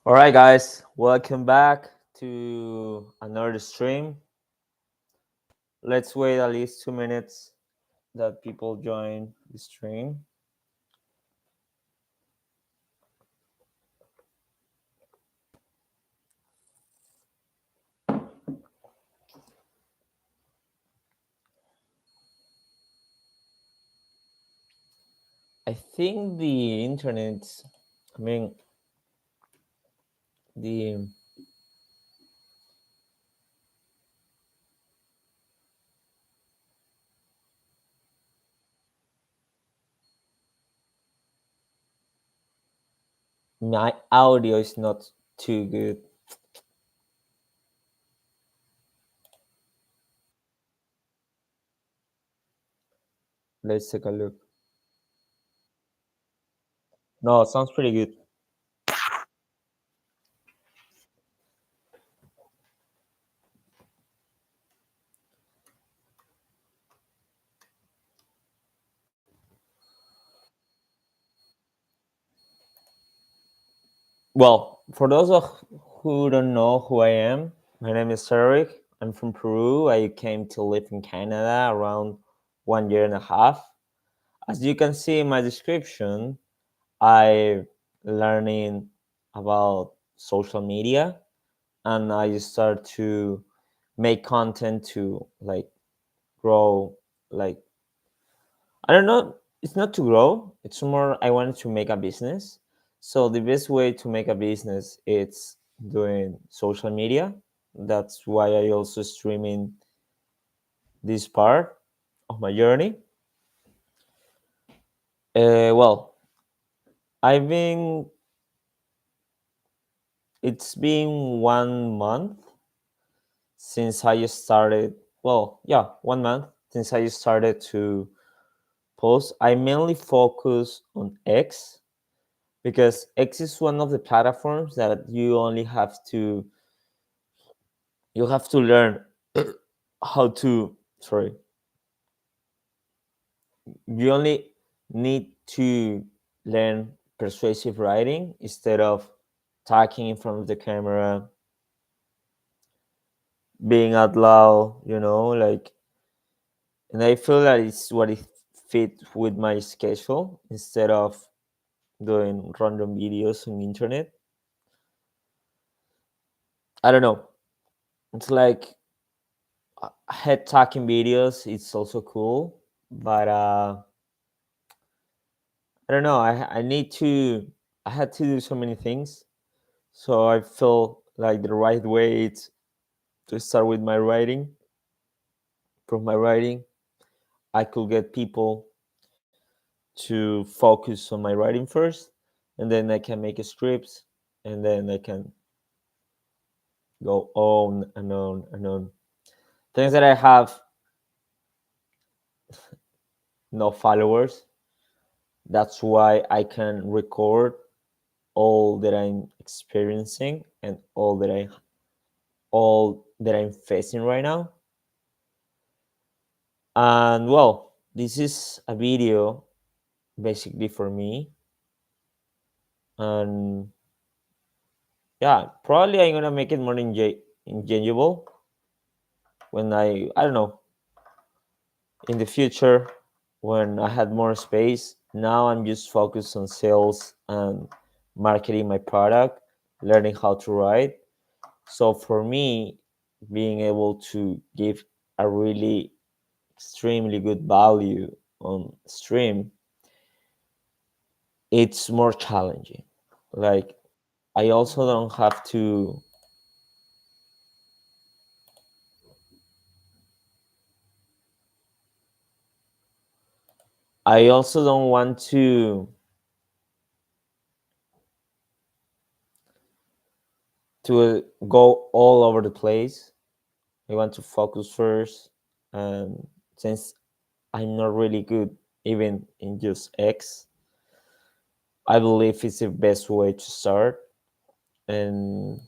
All right, guys, welcome back to another stream. Let's wait at least 2 minutes that people join the stream. I think the internet, I mean, the my audio is not too good. Let's take a look. No, it sounds pretty good. Well, for those who don't know who I am, my name is Eric. I'm from Peru. I came to live in Canada around 1 year and a half. As you can see in my description, I learning about social media, and I start to make content to like grow. Like, I don't know, it's not to grow, it's more I wanted to make a business. So the best way to make a business it's doing social media. That's why I also streaming this part of my journey. Well, I've been it's been 1 month since I started. Well, yeah, 1 month since I started to post. I mainly focus on X because X is one of the platforms that you have to learn how to. Sorry, you only need to learn persuasive writing instead of talking in front of the camera, being out loud. Like, and I feel that it's what it fit with my schedule instead of doing random videos on internet. I don't know. It's like head talking videos. It's also cool, but I don't know. I need to. I had to do so many things, so I feel like the right way is to start with my writing. From my writing, I could get people to focus on my writing first, and then I can make a scripts, and then I can go on and on and on. Things that I have no followers. That's why I can record all that I'm experiencing and all that I'm facing right now. And well, this is a video basically for me. And yeah, probably I'm gonna make it more enjoyable when I don't know, in the future when I had more space. Now I'm just focused on sales and marketing my product, learning how to write. So for me, being able to give a really extremely good value on stream, it's more challenging. Like, I also don't have to. I also don't want to go all over the place. I want to focus first, and since I'm not really good even in just X, I believe it's the best way to start. And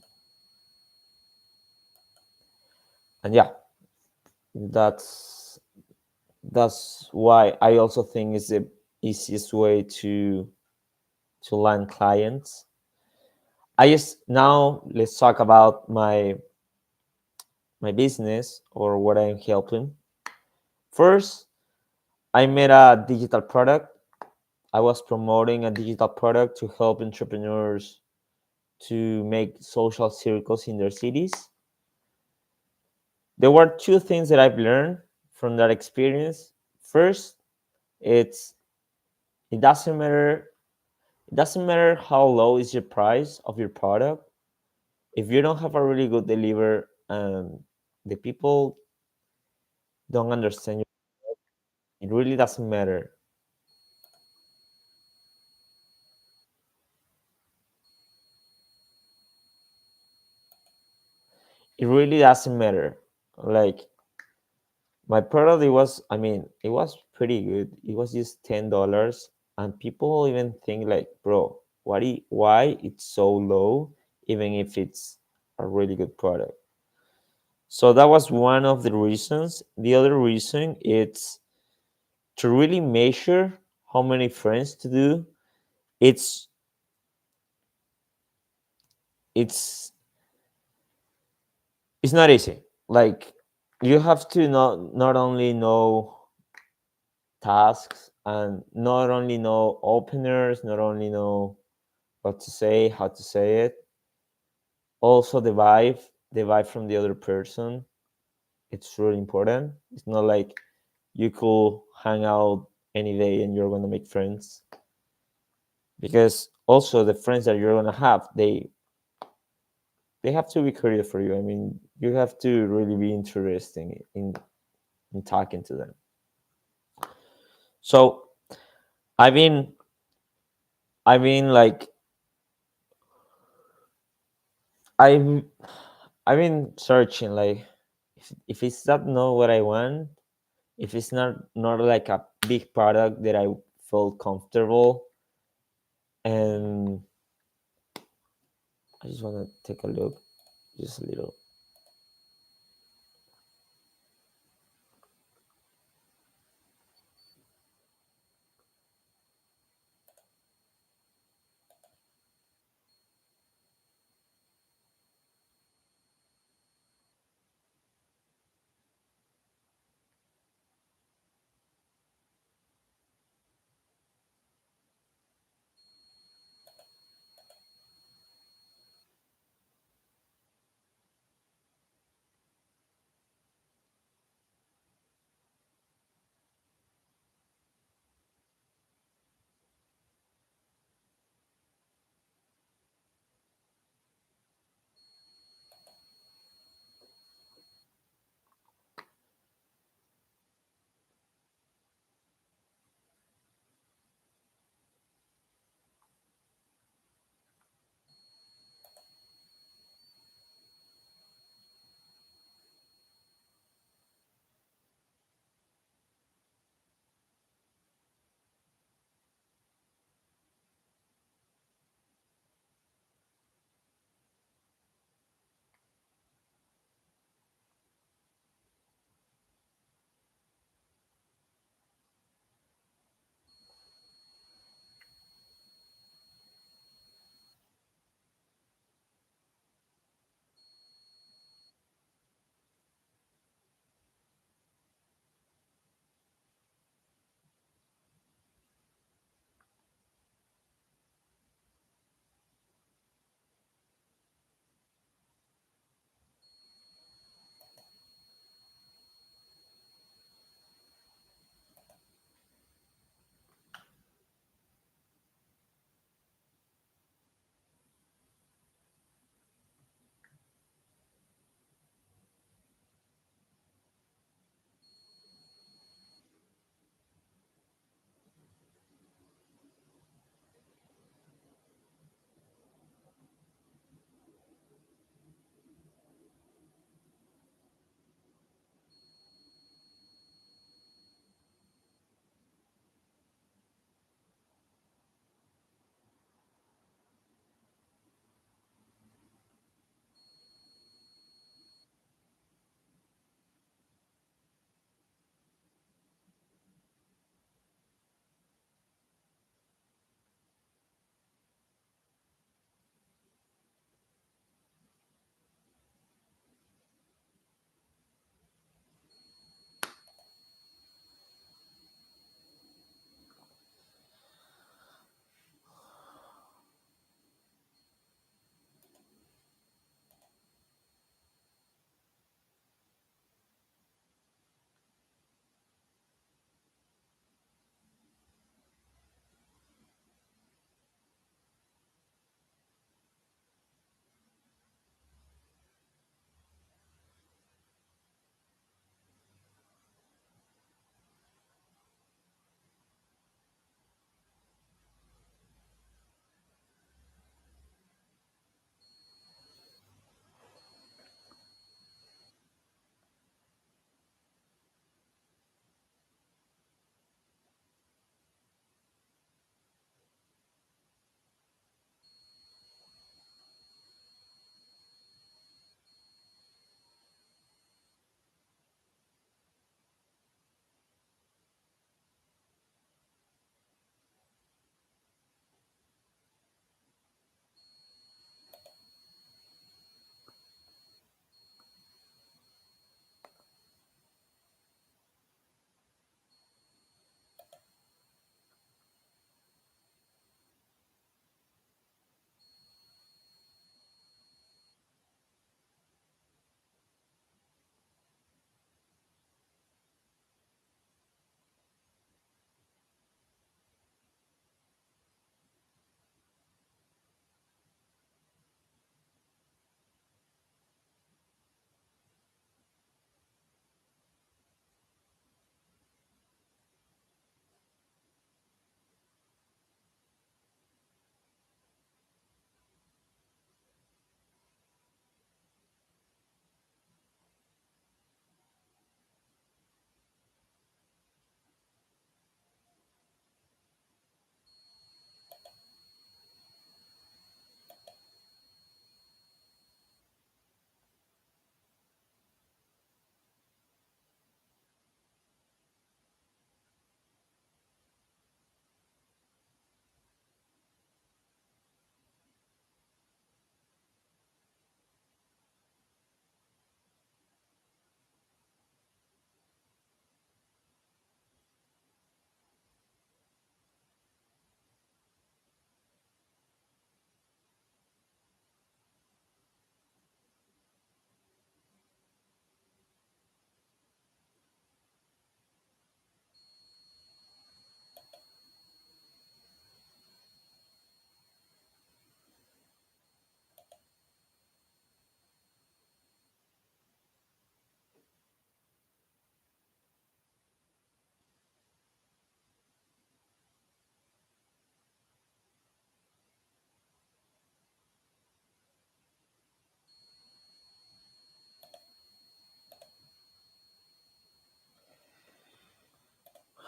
yeah, that's that's why I also think it's the easiest way to land clients. I just now let's talk about my business or what I'm helping. First, I made a digital product. I was promoting a digital product to help entrepreneurs to make social circles in their cities. There were two things that I've learned from that experience. First, it's it doesn't matter it doesn't matter how low is your price of your product. If you don't have a really good deliver and the people don't understand you, it really doesn't matter. It really doesn't matter. Like my product, it was pretty good. It was just $10, and people even think like, bro, why it's so low, even if it's a really good product. So that was one of the reasons. The other reason it's to really measure how many friends to do. It's it's it's not easy. Like you have to not only know tasks and not only know openers, not only know what to say, how to say it, also the vibe from the other person. It's really important. It's not like you could hang out any day and you're gonna make friends. Because also the friends that you're gonna have, they have to be creative for you. I mean, you have to really be interesting in talking to them. So I've been I've been like I've I've been searching like if it's not what I want, if it's not like a big product that I feel comfortable, and I just want to take a look, just a little.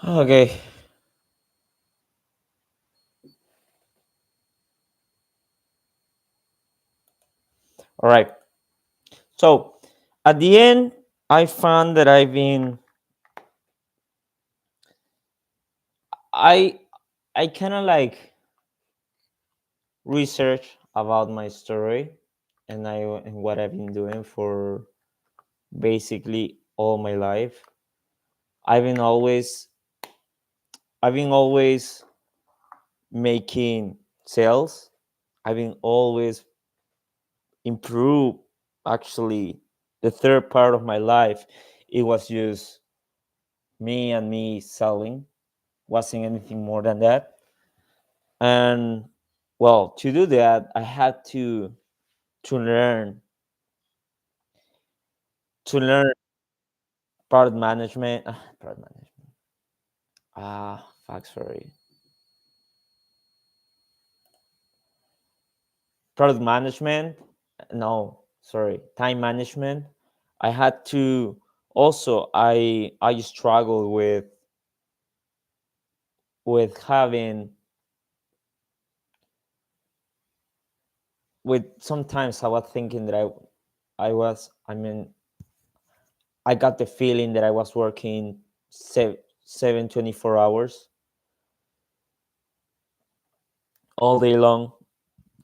Okay, all right. So at the end, I found that I I kind of like research about my story and what I've been doing for basically all my life. I've been always I've been always making sales. I've been always improve actually the third part of my life. It was just me and me selling. Wasn't anything more than that. And well, to do that, I had to learn to learn product management. Product management. Fuck, sorry. Product management. No, sorry. Time management. I had to also. I struggled with having with sometimes I was thinking that I was. I mean, I got the feeling that I was working 24 hours all day long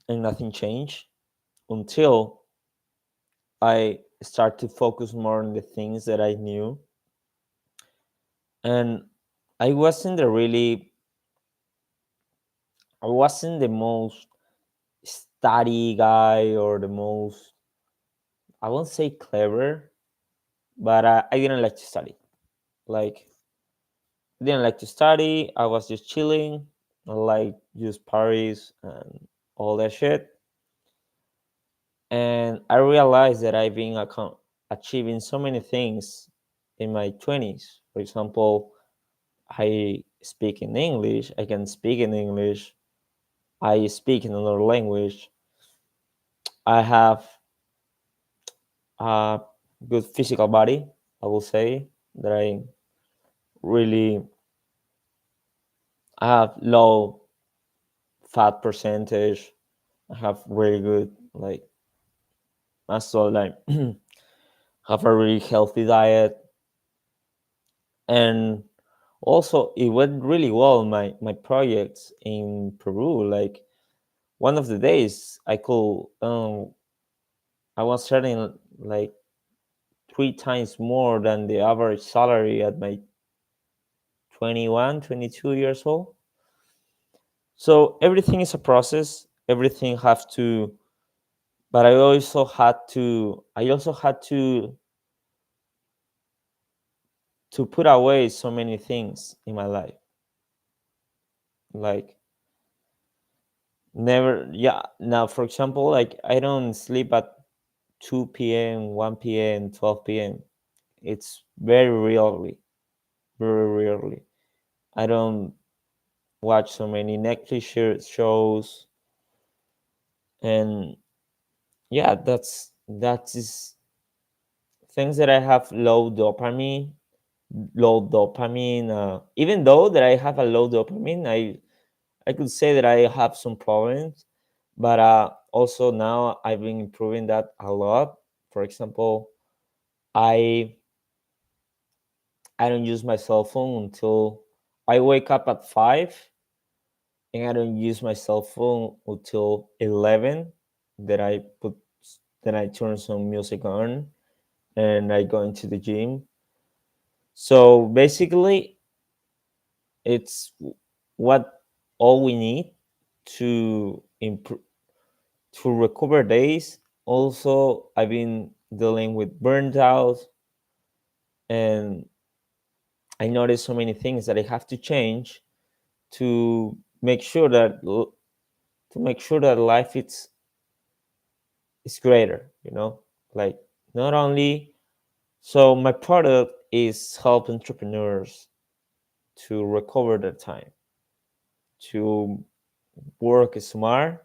and nothing changed until I start to focus more on the things that I knew. And I wasn't the really, I wasn't the most study guy or the most, I won't say clever, but I didn't like to study. Like, I didn't like to study. I was just chilling, like just parties and all that shit. And I realized that I've been achieving so many things in my 20s. For example, I speak in English, I can speak in English, I speak in another language, I have a good physical body, I will say that really I have low fat percentage, I have very good like muscle, like have a really healthy diet, and also it went really well my projects in Peru. Like one of the days I was earning like 3 times more than the average salary at my 21, 22 years old. So everything is a process, everything have to, but I also had to put away so many things in my life, like never. Yeah, now for example, like I don't sleep at 2 p.m., 1 p.m., 12 p.m. It's very rarely, very rarely. I don't watch so many Netflix shows, and yeah, that is things that I have low dopamine. Even though that I have a low dopamine, I could say that I have some problems, but also now I've been improving that a lot. For example, I I don't use my cell phone until I wake up at 5, and I don't use my cell phone until 11. That I put then I turn some music on and I go into the gym. So basically, it's what all we need to improve to recover days. Also, I've been dealing with burnt out, and I noticed so many things that I have to change to make sure that life is greater. Like not only so my product is help entrepreneurs to recover their time, to work smart,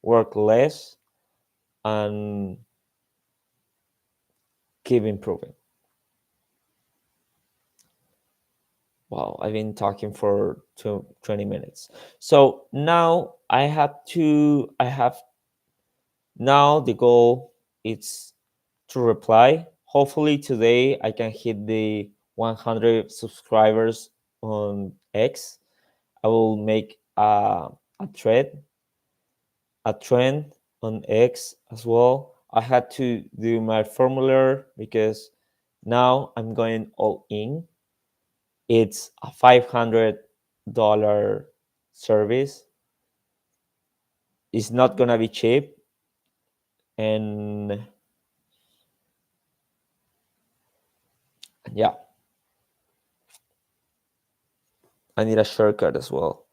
work less, and keep improving. Wow, I've been talking for 20 minutes. So now I have now the goal is to reply. Hopefully today I can hit the 100 subscribers on X. I will make a thread, a trend on X as well. I had to do my formula because now I'm going all in. It's a $500 service. It's not gonna be cheap, and yeah, I need a shortcut as well.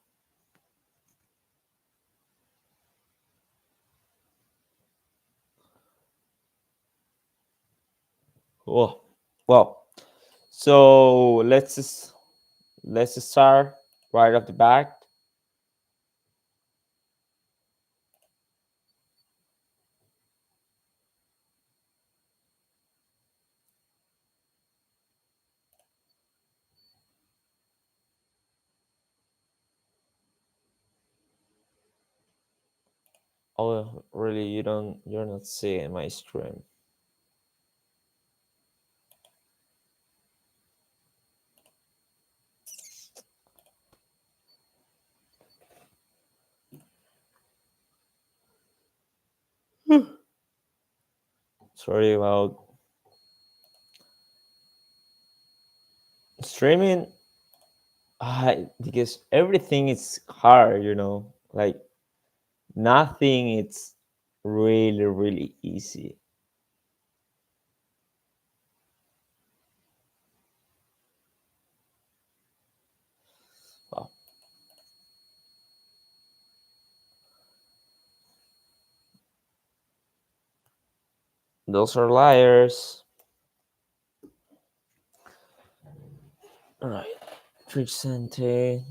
Oh, well, so let's start right off the back. Oh, really? You're not seeing my stream. Sorry about streaming. Because everything is hard, like nothing. It's really, really easy. Wow, those are liars. All right, Trixente.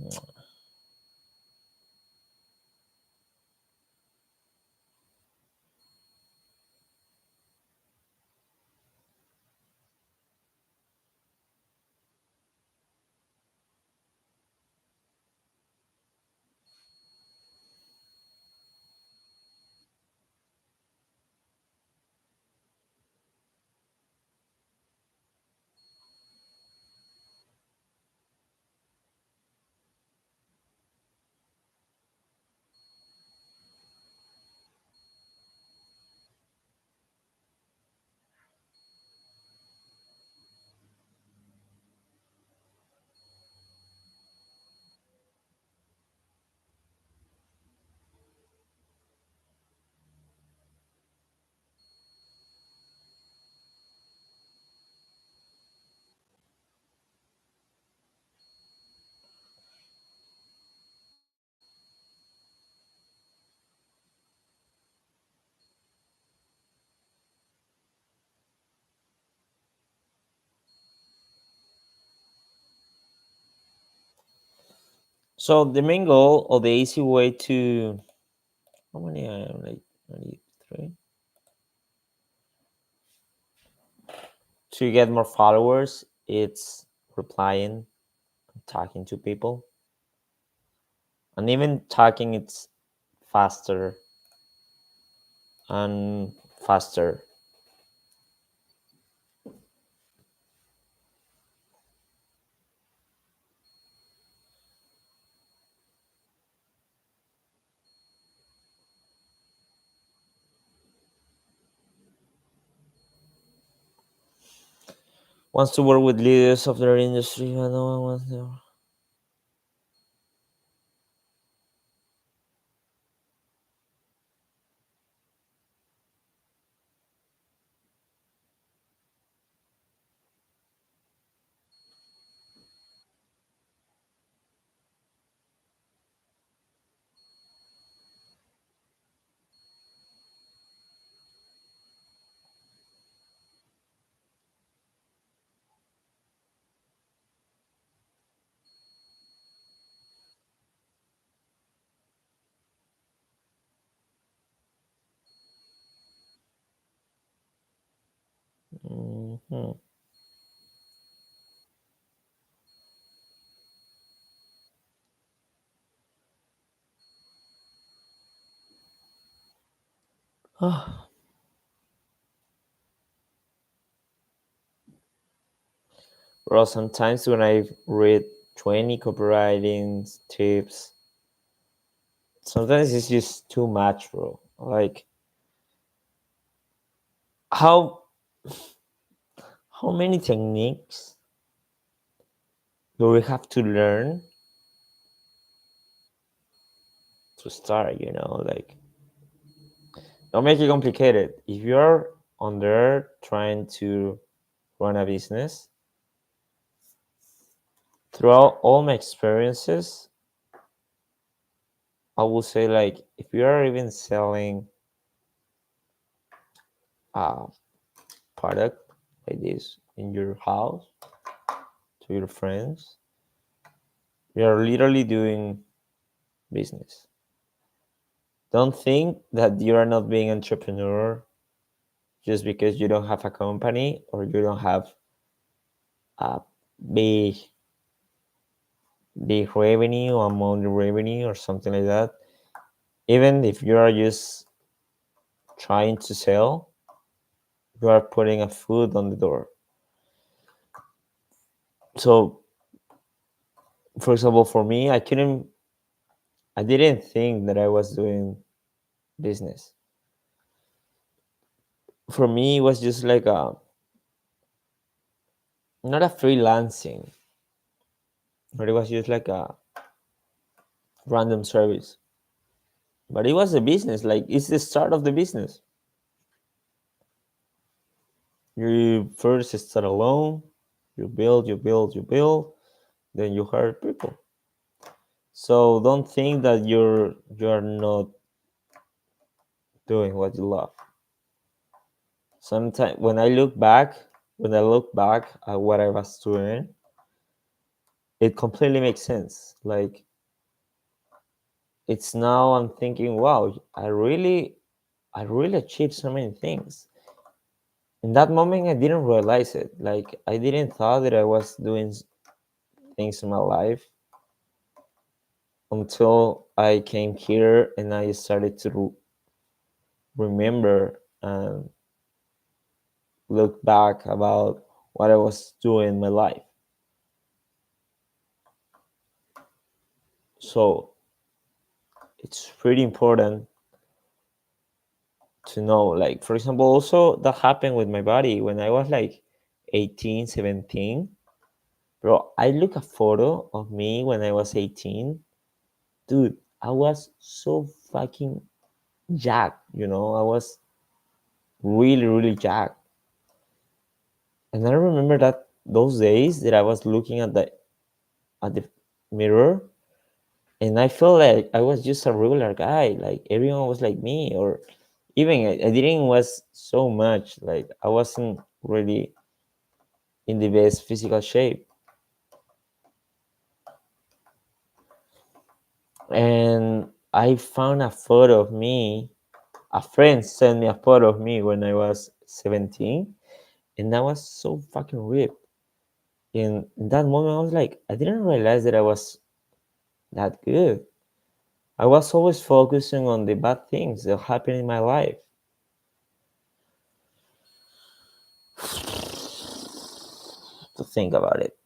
So the main goal or the easy way to how many I am like 93 to get more followers, it's replying, talking to people, and even talking it's faster and faster. Wants to work with leaders of their industry, but no one wants to. Mhm. Bro, sometimes when I read 20 copywriting tips, sometimes it's just too much, bro. Like, how how many techniques do we have to learn to start? Like, don't make it complicated. If you're on there trying to run a business, throughout all my experiences, I will say, like, if you are even selling a product like this in your house to your friends, you are literally doing business. Don't think that you are not being entrepreneur just because you don't have a company or you don't have a big big revenue or amount of revenue or something like that. Even if you are just trying to sell, you are putting a food on the door. So, for example, for me, I didn't think that I was doing business. For me, it was just like a not a freelancing, but it was just like a random service. But it was a business. Like, it's the start of the business. You first start alone. You build, you build, you build. Then you hire people. So don't think that you're not doing what you love. Sometimes when I look back at what I was doing, it completely makes sense. Like, it's now I'm thinking, wow, I really achieved so many things. In that moment, I didn't realize it. Like, I didn't thought that I was doing things in my life until I came here and I started to remember and look back about what I was doing in my life. So it's pretty important to know. Like, for example, also that happened with my body when I was like 18, 17. Bro, I look a photo of me when I was 18. Dude, I was so fucking jacked, I was really, really jacked. And I remember that those days that I was looking at the mirror, and I felt like I was just a regular guy. Like, everyone was like me, or even I didn't was so much. Like, I wasn't really in the best physical shape. And I found a photo of me. A friend sent me a photo of me when I was 17, and I was so fucking ripped. In that moment, I was like, I didn't realize that I was that good. I was always focusing on the bad things that happened in my life. To think about it.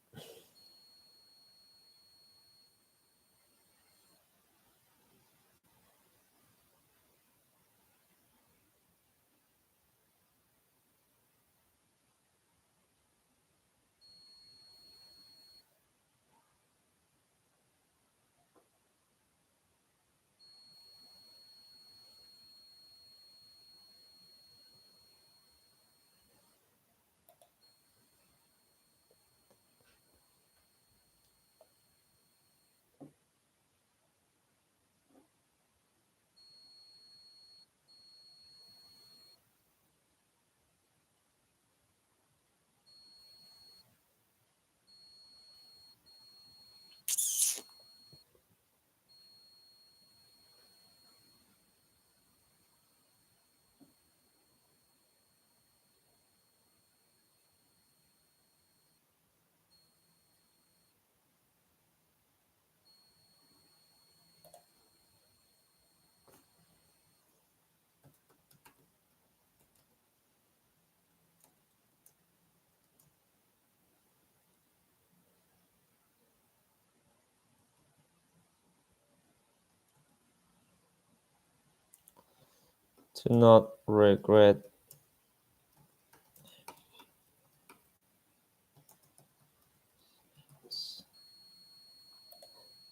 To not regret.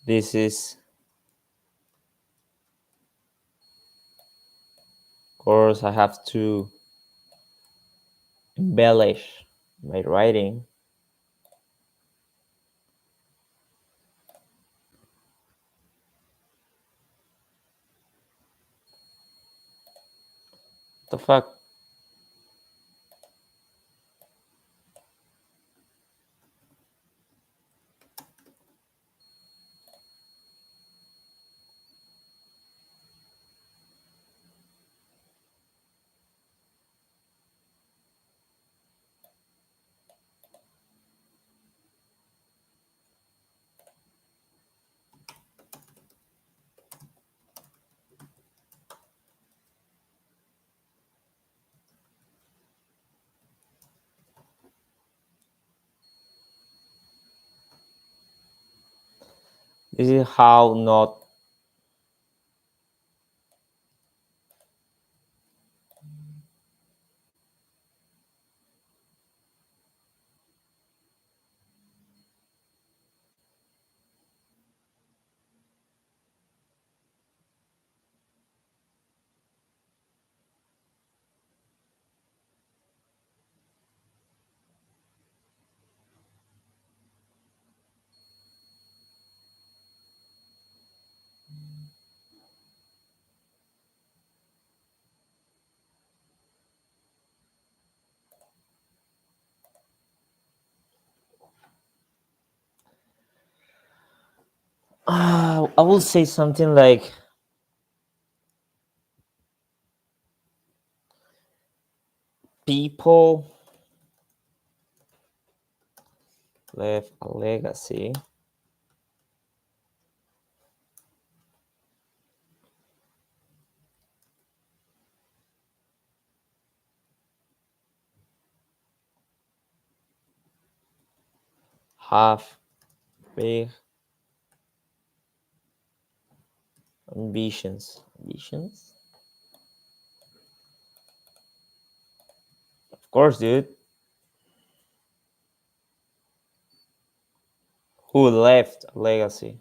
This is, of course, I have to embellish my writing. The fuck? This is how not I will say something like people left a legacy. Have big ambitions. Ambitions? Of course, dude. Who left a legacy?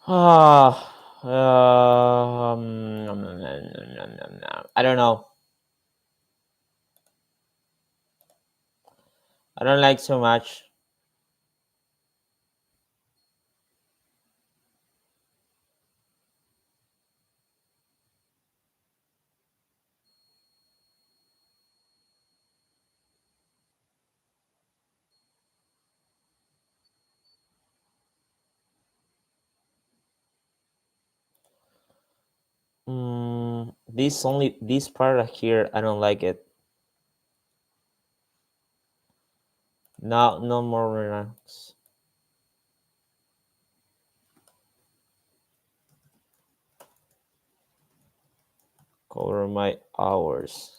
Ah, I don't know. I don't like so much. This part here, I don't like it. No, no more relax. Cover my hours.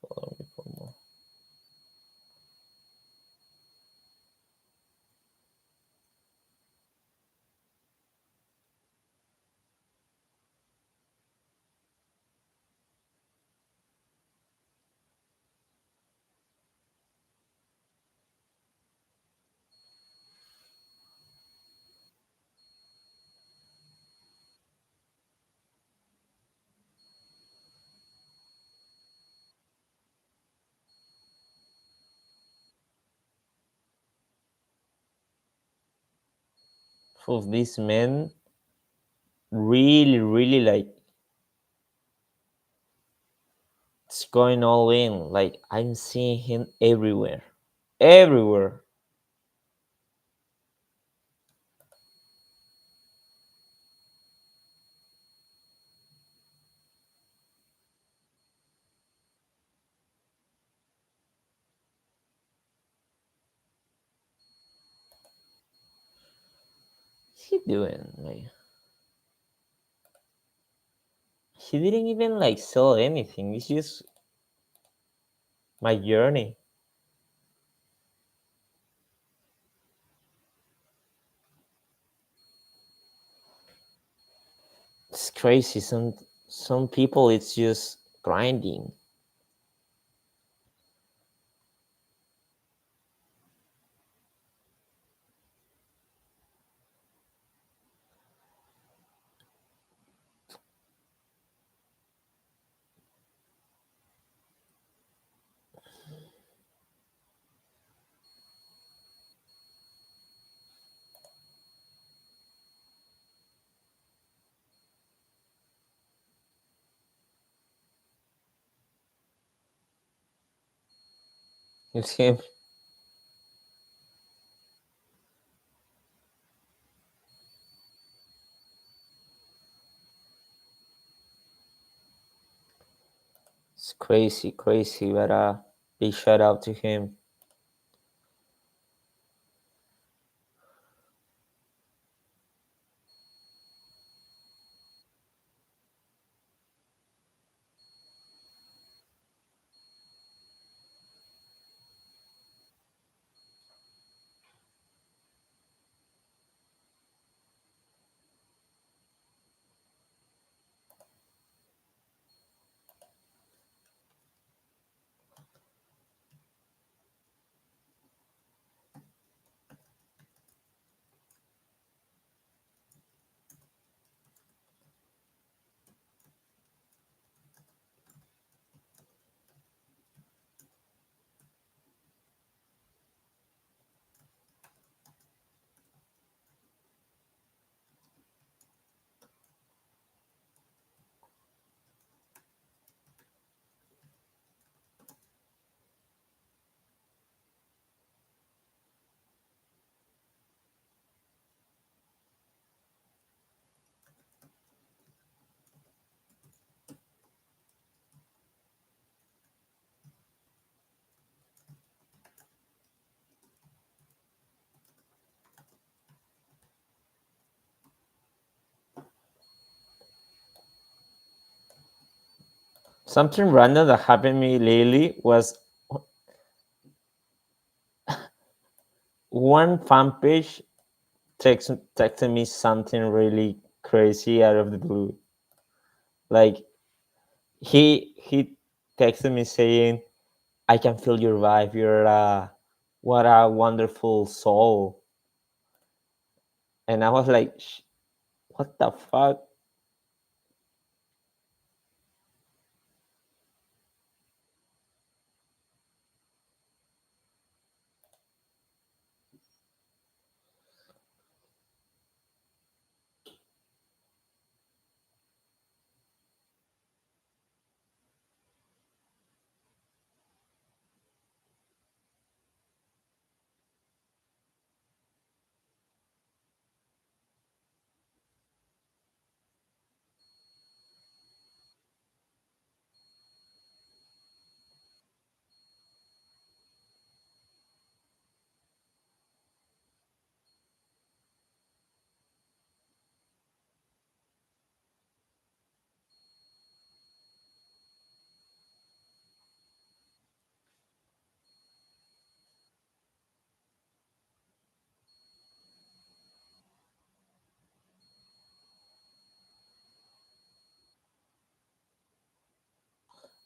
Follow me for more. Of this man, really, really like it's going all in. Like I'm seeing him everywhere, everywhere. What's he doing? Like he didn't even like sell anything. It's just my journey. It's crazy. Some people, it's just grinding. It's him. It's crazy, crazy. But big shout out to him. Something random that happened to me lately was one fan page texted me something really crazy out of the blue. Like he texted me saying, "I can feel your vibe. You're what a wonderful soul." And I was like, "What the fuck?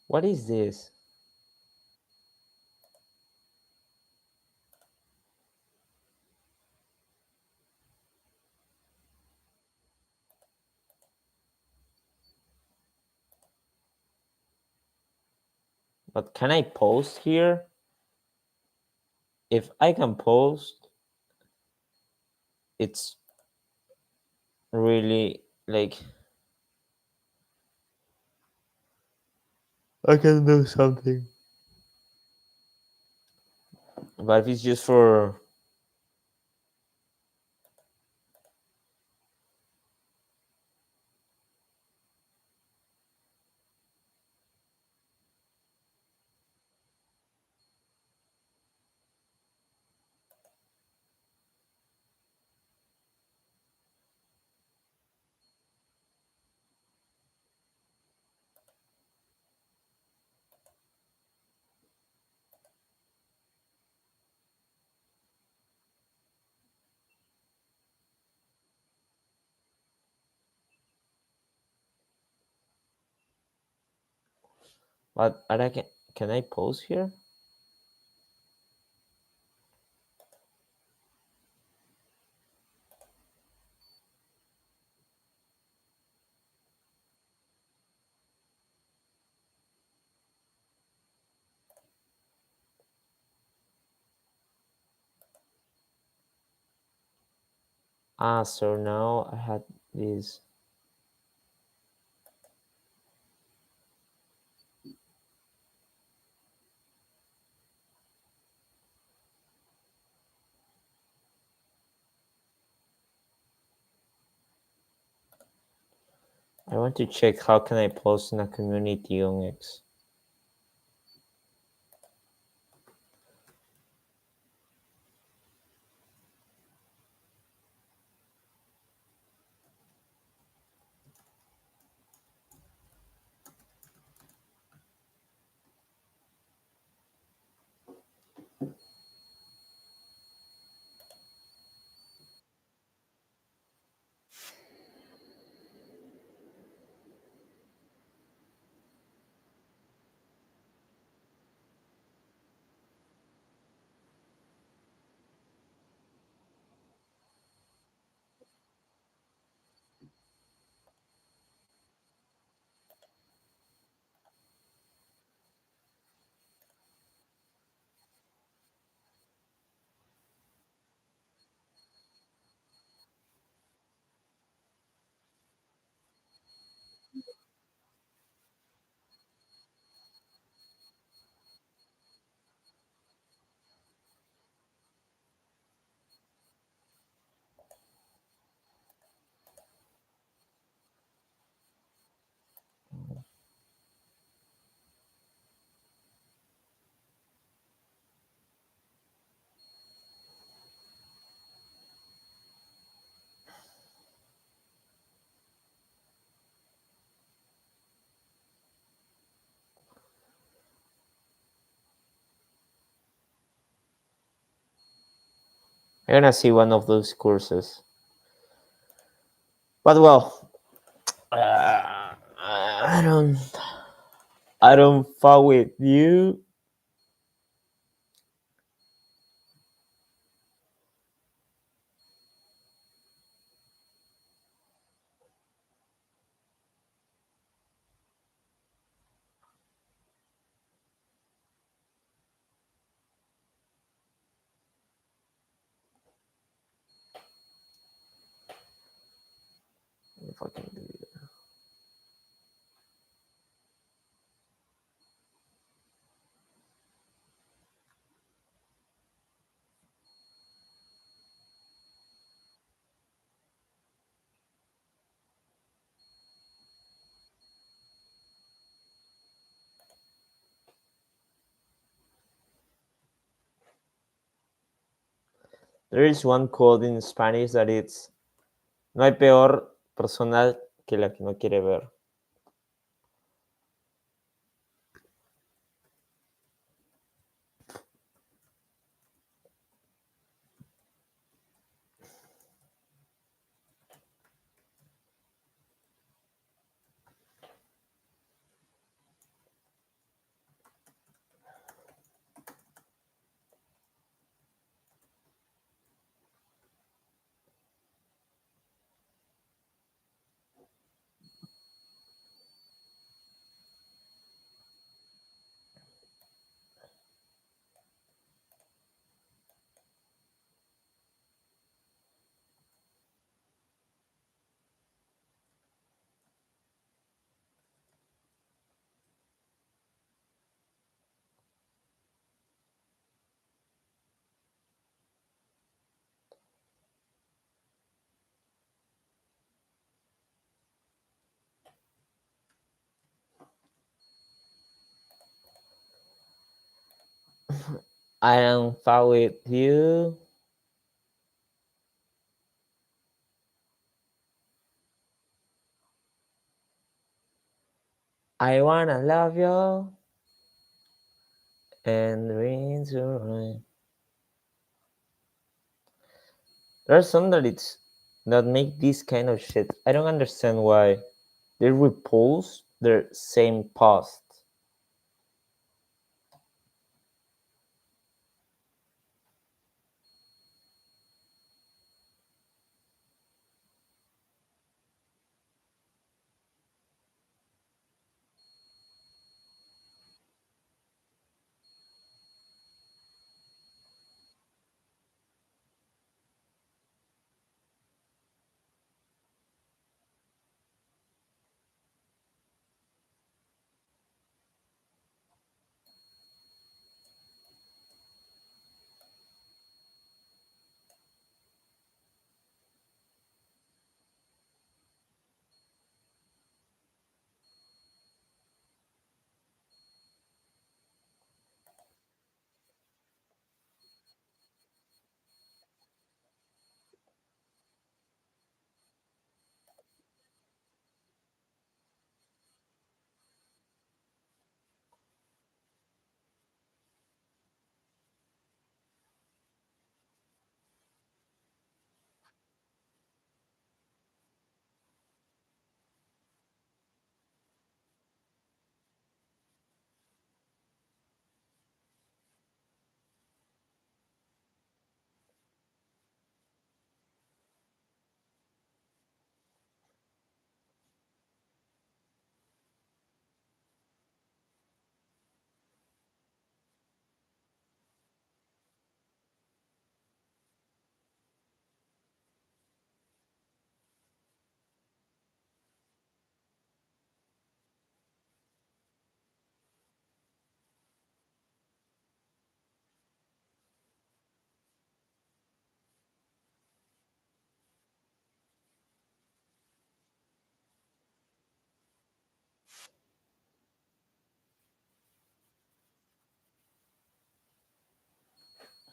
What is this?" But can I post here? If I can post, it's really like I can do something. But if it's just for but I can I post here? So now I had this. I want to check how can I post in a community on X. I'm gonna see one of those courses. But well, I don't fall with you. If I can do it. There is one quote in Spanish that it's no hay peor persona que la que no quiere ver. I don't fall with you. I wanna love you and dreams are right. There's some that it's that make this kind of shit. I don't understand why they repulse their same past.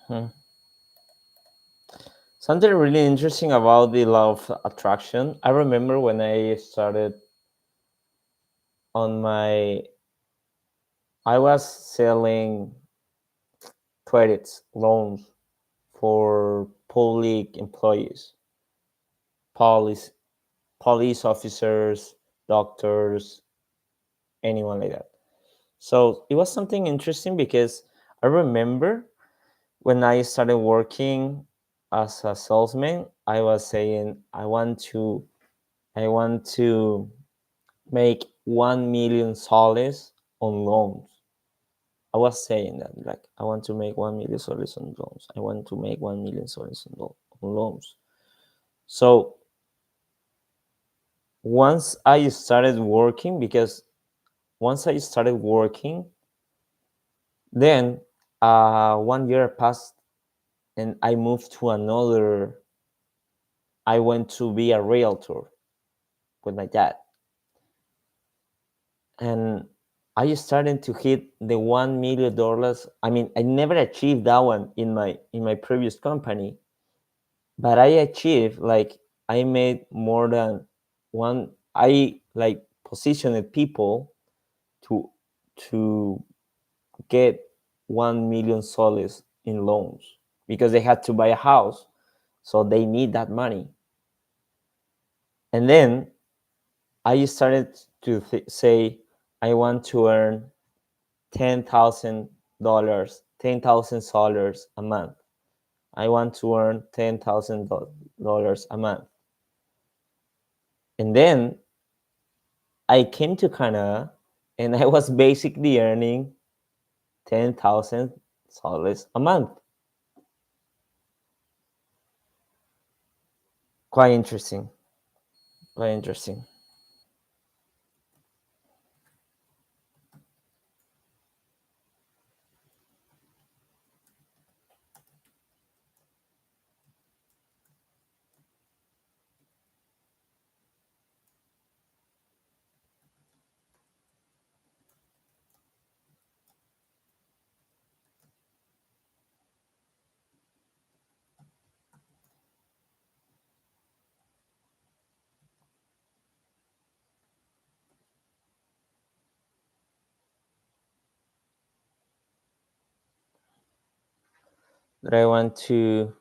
Hmm. Something really interesting about the law of attraction. I remember when I started on my, I was selling credits, loans for public employees, police police officers, doctors, anyone like that. So it was something interesting because I remember when I started working as a salesman, I was saying I want to make 1 million soles on loans. I was saying that, like, I want to make 1 million soles on loans. I want to make 1 million soles on loans. So once I started working, because once I started working, then 1 year passed and I moved to another. I went to be a realtor with my dad, and I started to hit the $1 million. I mean, I never achieved that one in my previous company, but I achieved, like, I made more than one. I, like, positioned people to to get 1 million soles in loans because they had to buy a house, so they need that money. And then I started to say I want to earn $10,000, $10,000 a month. I want to earn $10,000 a month. And then I came to Canada and I was basically earning $10,000 a month. Quite interesting. Quite interesting. That I want to.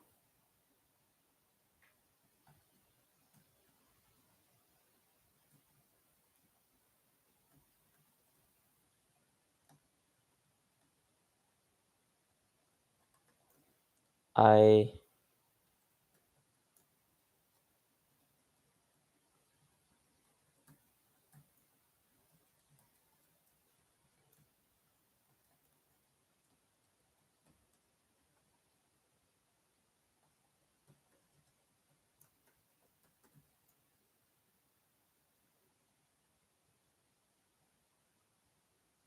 I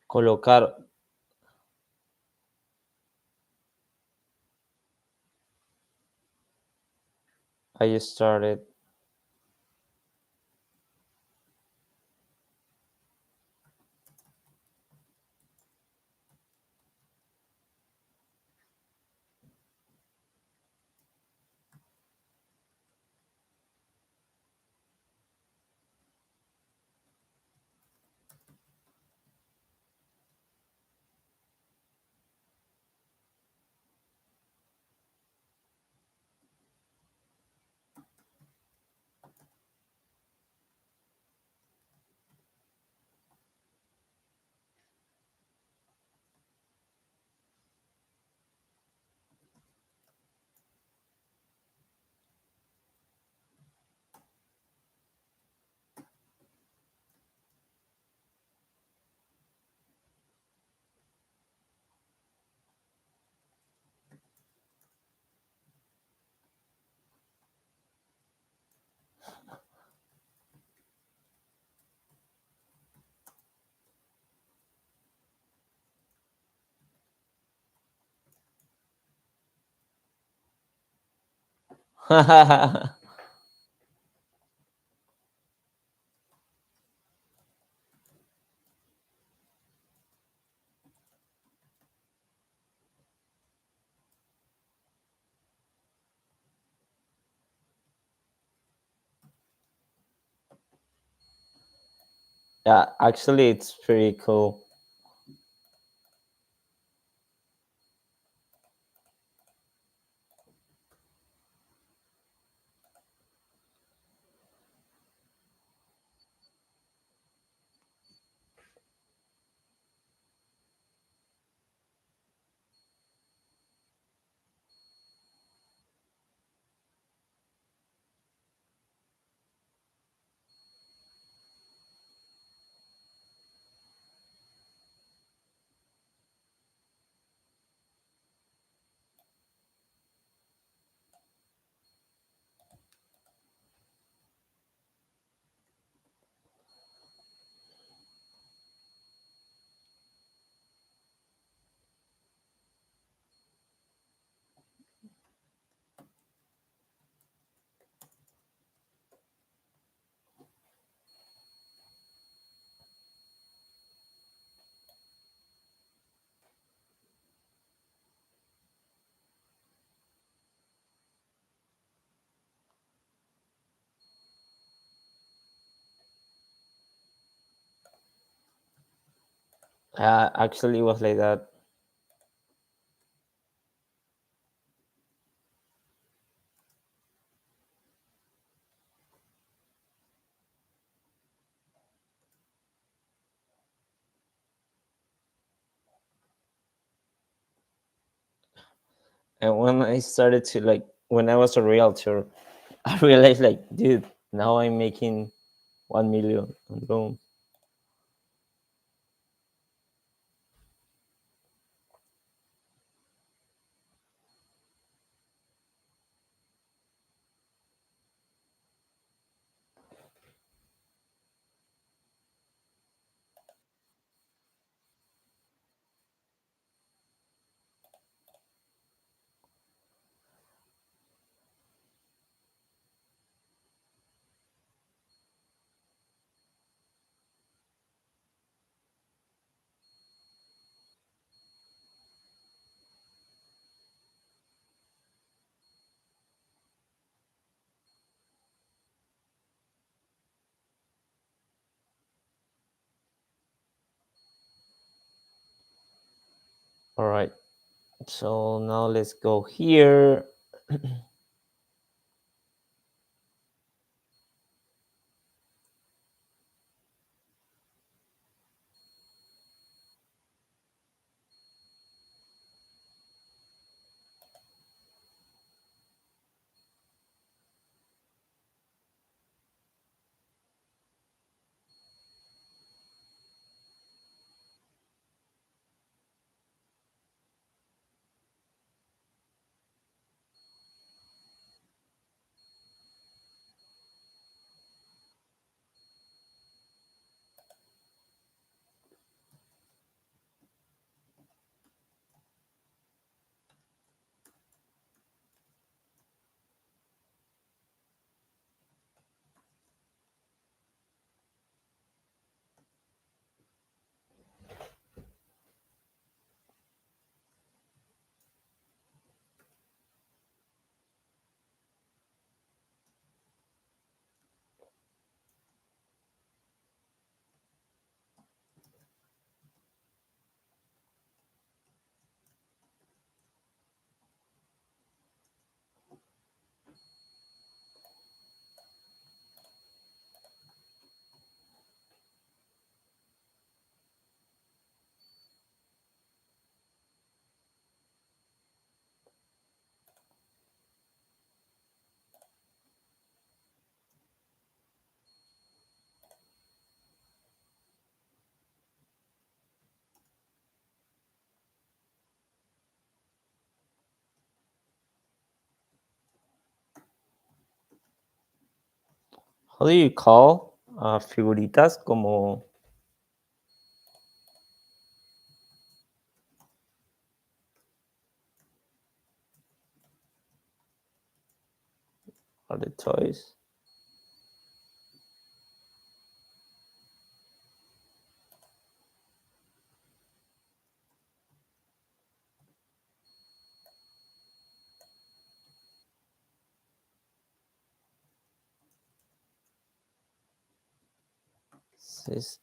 colocar. I started. Yeah, actually, it's pretty cool. Actually, it was like that. And when I started to like, when I was a realtor, I realized like, dude, now I'm making 1 million on boom. All right. So now let's go here. How do you call figuritas como are the toys? Sis-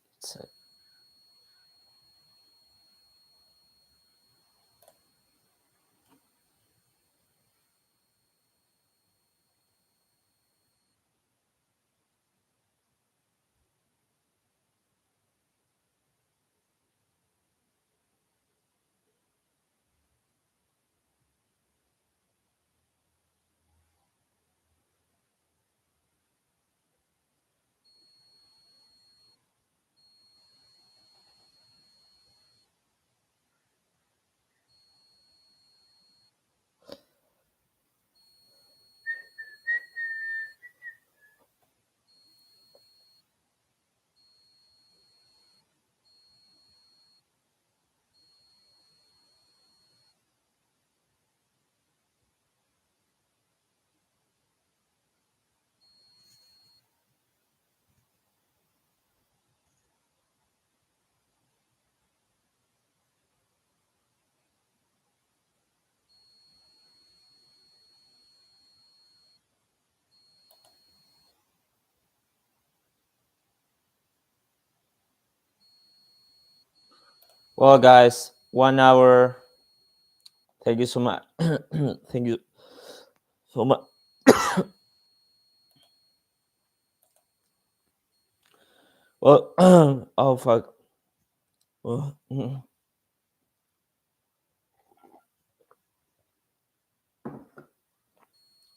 Well, guys, 1 hour. Thank you so much. Thank you so much. Well, oh fuck. Well,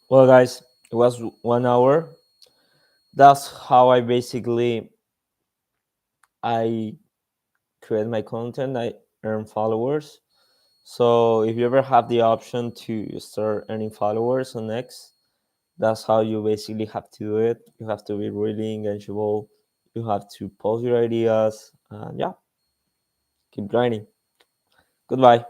well, guys, it was 1 hour. That's how I create my content. I earn followers. So if you ever have the option to start earning followers on X, that's how you basically have to do it. You have to be really engageable. You have to post your ideas. And yeah, keep grinding. Goodbye.